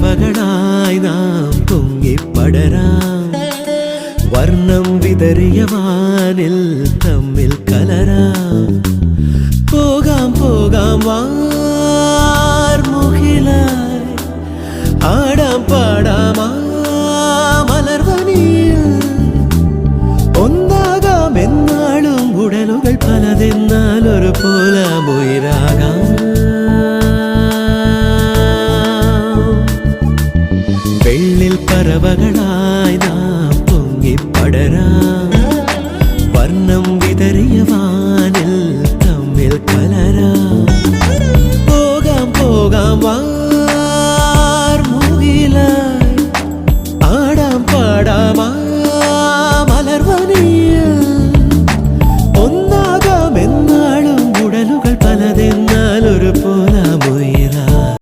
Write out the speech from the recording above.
പറവകളായി നാം പൊങ്ങിപ്പടരാം വർണ്ണം വിതറിയ വാനിൽ തമ്മിൽ കലരാം പോകാം പോകാം വാർമുകിലായി ആടാം പാടാം മലർവനിയിൽ ഒന്നാകാം എന്നാളും ഉടലുകൾ പലതെന്നാൽ ഒരു പോലാമുയിരാകാം വെള്ളിൽ പറവകളായി